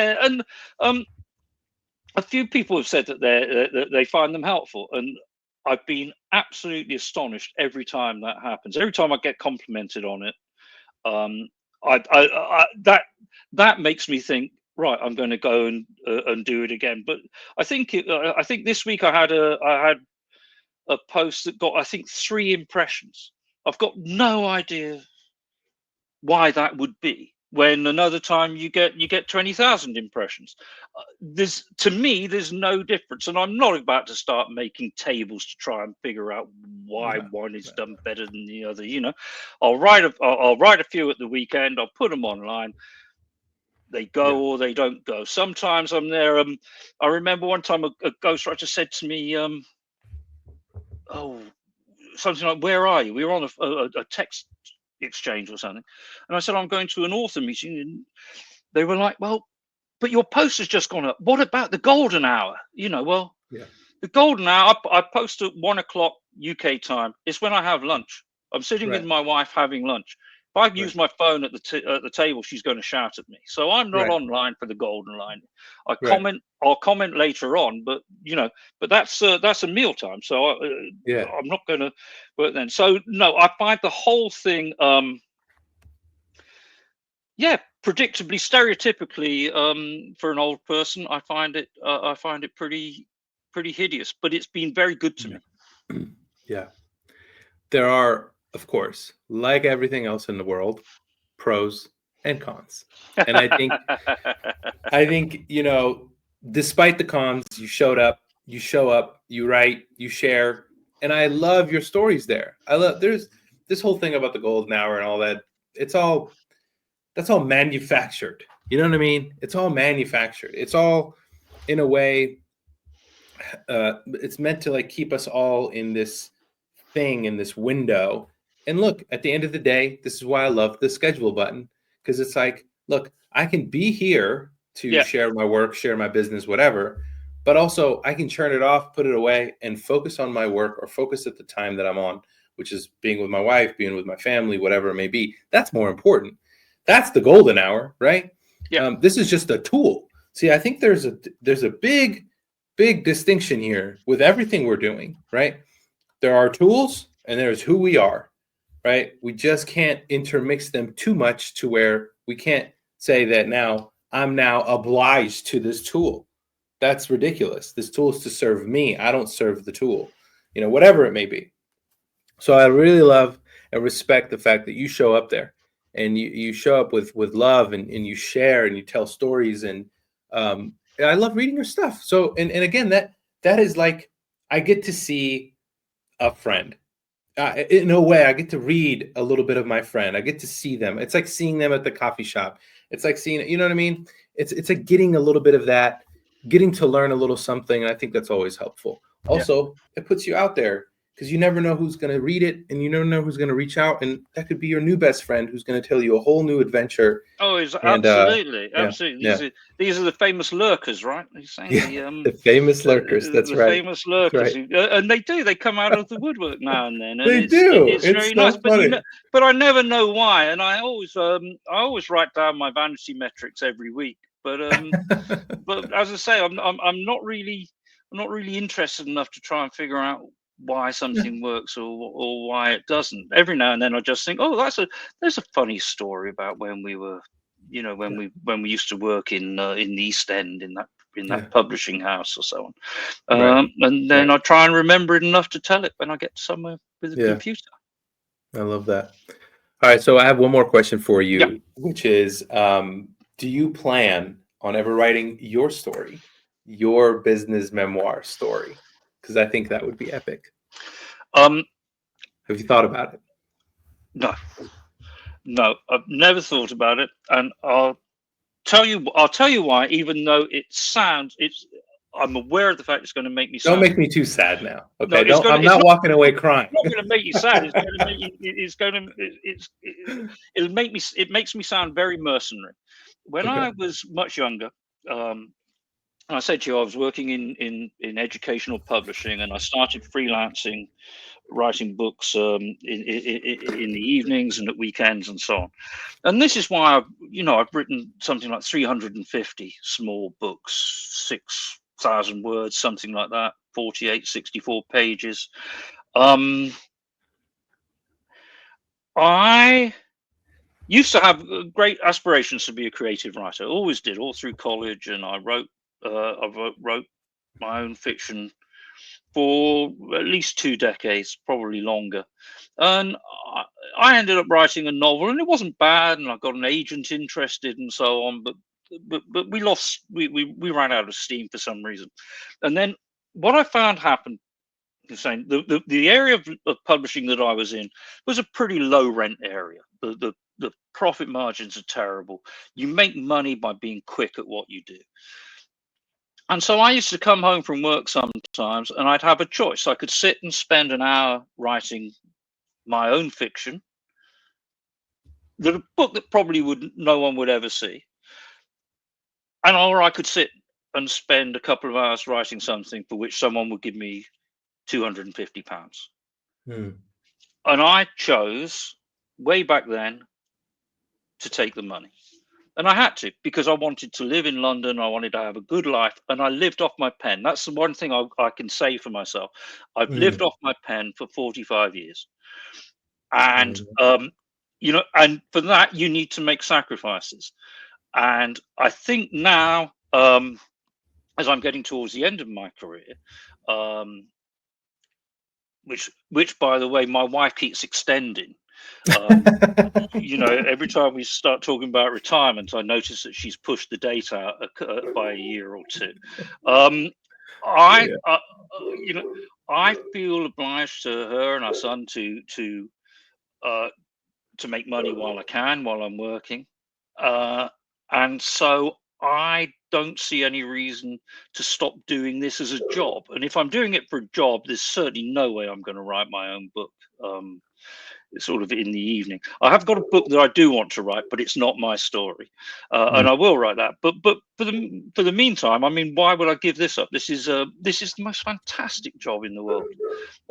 a few people have said that they find them helpful, and I've been absolutely astonished every time that happens. Every time I get complimented on it, that makes me think, right, I'm going to go and do it again. But I think this week I had a post that got, I think, 3 impressions. I've got no idea why that would be, when another time you get 20,000 impressions. To me, there's no difference, and I'm not about to start making tables to try and figure out why one is done better than the other. I'll write a few at the weekend. I'll put them online. They go or they don't go. Sometimes I'm there. I remember one time a ghostwriter said to me, "Oh, something like, where are you?" We were on a text exchange or something, and I said, "I'm going to an author meeting," and they were like, "Well, but your post has just gone up. What about the golden hour?" Well, the golden hour, I post at 1 o'clock UK time. It's when I have lunch. I'm sitting with my wife having lunch. If I use my phone at the table, she's going to shout at me. So I'm not online for the golden line. I'll comment later on, but that's a meal time. So I'm not going to work then. So no, I find the whole thing, predictably, stereotypically, for an old person, I find it pretty hideous. But it's been very good to me. Yeah, there are, of course, like everything else in the world, pros and cons. And I think, despite the cons, you show up, you write, you share. And I love your stories there. There's this whole thing about the golden hour and all that. That's all manufactured. You know what I mean? It's all manufactured. It's all, in a way, it's meant to keep us all in this thing, in this window. And look, at the end of the day, this is why I love the schedule button, because it's like, look, I can be here to share my work, share my business, whatever, but also I can turn it off, put it away, and focus on my work, or focus at the time that I'm on, which is being with my wife, being with my family, whatever it may be. That's more important. That's the golden hour, right? This is just a tool. See, I think there's a big distinction here with everything we're doing, right? There are tools and there's who we are, right? We just can't intermix them too much to where we can't say that now I'm now obliged to this tool. That's ridiculous. This tool is to serve me. I don't serve the tool, whatever it may be. So I really love and respect the fact that you show up there, and you show up with love, and you share and you tell stories. And I love reading your stuff. So, and again, that is like, I get to see a friend. In a way, I get to read a little bit of my friend. I get to see them. It's like seeing them at the coffee shop. It's like seeing, you know what I mean? It's like getting a little bit of that, getting to learn a little something. And I think that's always helpful. Also, it puts you out there, because you never know who's going to read it, and you never know who's going to reach out. And that could be your new best friend who's going to tell you a whole new adventure. Oh, absolutely. These are the famous lurkers, right? The famous lurkers. That's right. The famous lurkers, and they come out of the woodwork now and then. And it's very so nice, funny. but I never know why. And I always write down my vanity metrics every week. But but as I say, I'm not really interested enough to try and figure out why something works or why it doesn't. Every now and then I just think, oh, there's a funny story about when we were, when we used to work in the East End in that publishing house or so on. And then I try and remember it enough to tell it when I get somewhere with a computer. I love that. All right, so I have one more question for you, which is, do you plan on ever writing your story, your business memoir story? Because I think that would be epic. Have you thought about it? No, I've never thought about it, and I'll tell you why. Even though I'm aware of the fact it's going to make me sad. Don't make me too sad now. Okay, I'm not walking away crying. It's not going to make you sad. It makes me sound very mercenary. When I was much younger, I said to you, I was working in educational publishing, and I started freelancing, writing books in the evenings and at weekends and so on. And this is why I've written something like 350 small books, 6,000 words, something like that, 64 pages. I used to have great aspirations to be a creative writer. Always did, all through college, and I wrote my own fiction for at least 2 decades, probably longer. And I ended up writing a novel, and it wasn't bad, and I got an agent interested and so on. But we ran out of steam for some reason. And then what I found happened, saying the area of publishing that I was in was a pretty low rent area. The profit margins are terrible. You make money by being quick at what you do. And so I used to come home from work sometimes, and I'd have a choice. I could sit and spend an hour writing my own fiction, a book that probably no one would ever see, or I could sit and spend a couple of hours writing something for which someone would give me £250. And I chose way back then to take the money. And I had to, because I wanted to live in London. I wanted to have a good life, and I lived off my pen. That's the one thing I can say for myself. I've lived off my pen for 45 years. And, and for that, you need to make sacrifices. And I think now, as I'm getting towards the end of my career, which, by the way, my wife keeps extending. Every time we start talking about retirement, I notice that she's pushed the date out by a year or two. I feel obliged to her and our son to make money while I'm working, and so I don't see any reason to stop doing this as a job. And if I'm doing it for a job, there's certainly no way I'm going to write my own book. Sort of in the evening. I have got a book that I do want to write, but it's not my story, and I will write that. But for the meantime, I mean, why would I give this up? This is the most fantastic job in the world.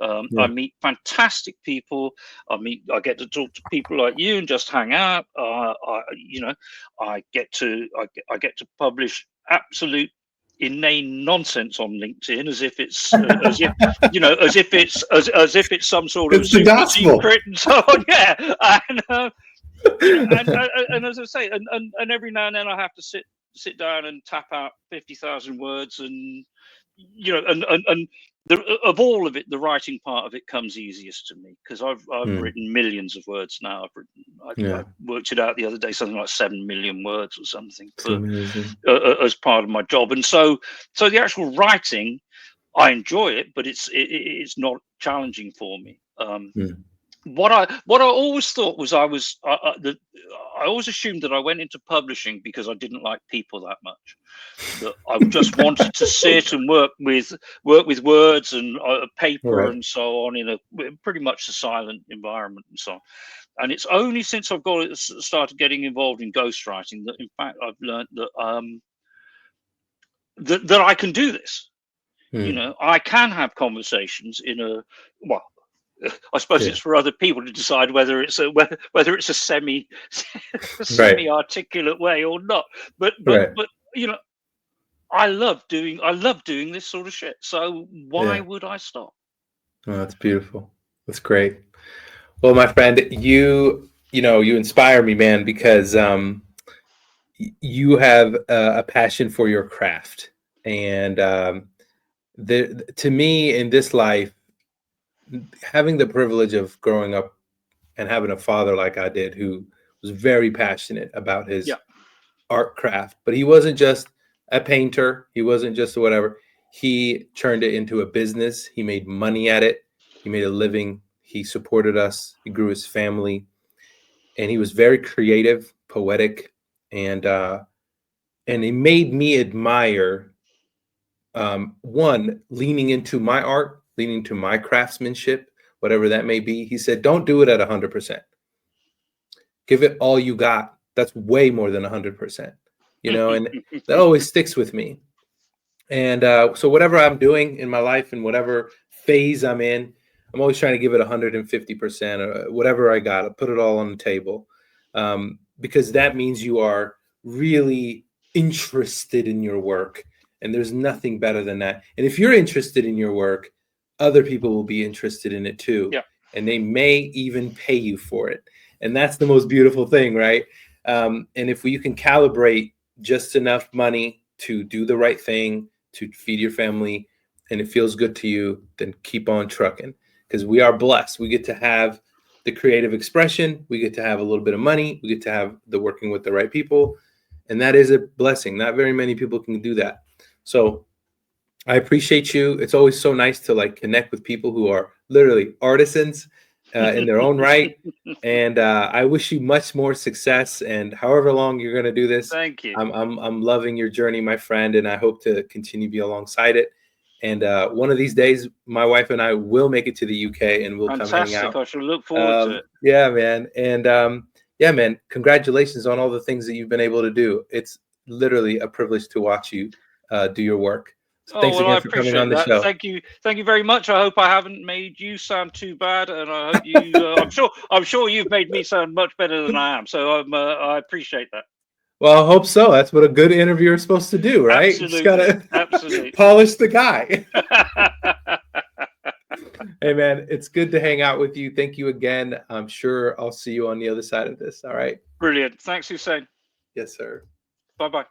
I meet fantastic people. I get to talk to people like you and just hang out. I get to publish absolute inane nonsense on LinkedIn, as if it's as if it's some sort of super secret and so on. Yeah, and as I say, and every now and then I have to sit down and tap out 50,000 words, and of all of it, the writing part of it comes easiest to me, because I've written millions of words now. I worked it out the other day, something like 7 million words or something as part of my job. And so the actual writing, I enjoy it, but it's not challenging for me. What I always thought was I always assumed that I went into publishing because I didn't like people that much. That I just wanted to sit and work with words and paper and so on in pretty much a silent environment and so on. And it's only since I've started getting involved in ghostwriting that, in fact, I've learned that I can do this. I can have conversations I suppose it's for other people to decide whether it's a semi-articulate way or not. But I love doing this sort of shit. So why would I stop? Oh, that's beautiful. That's great. Well, my friend, you inspire me, man, because you have a passion for your craft, and to me, in this life, having the privilege of growing up and having a father like I did, who was very passionate about his art craft, but he wasn't just a painter. He wasn't just whatever. He turned it into a business. He made money at it. He made a living. He supported us. He grew his family, and he was very creative, poetic, and he made me admire leaning into my art, leaning to my craftsmanship, whatever that may be. He said, don't do it at 100%. Give it all you got. That's way more than 100%, and that always sticks with me. And so whatever I'm doing in my life and whatever phase I'm in, I'm always trying to give it 150% or whatever I got. I'll put it all on the table, because that means you are really interested in your work. And there's nothing better than that. And if you're interested in your work, other people will be interested in it too. Yeah. And they may even pay you for it. And that's the most beautiful thing, right? And if you can calibrate just enough money to do the right thing, to feed your family, and it feels good to you, then keep on trucking, because we are blessed. We get to have the creative expression. We get to have a little bit of money. We get to have the working with the right people. And that is a blessing. Not very many people can do that. So I appreciate you. It's always so nice to like connect with people who are literally artisans in their own right. And I wish you much more success. And however long you're going to do this, Thank you. I'm loving your journey, my friend, and I hope to continue to be alongside it. And one of these days, my wife and I will make it to the UK, and we'll come hang out. Fantastic. I shall look forward to it. Yeah, man. And yeah, man, congratulations on all the things that you've been able to do. It's literally a privilege to watch you do your work. So Oh, thanks well, again I for coming appreciate on the that. show. Thank you very much. I hope I haven't made you sound too bad, and I hope you. I'm sure you've made me sound much better than I am. So I appreciate that. Well, I hope so. That's what a good interviewer is supposed to do, right? Absolutely, absolutely polish the guy. Hey, man, it's good to hang out with you. Thank you again. I'm sure I'll see you on the other side of this. All right. Brilliant. Thanks, Hussein. Yes, sir. Bye-bye.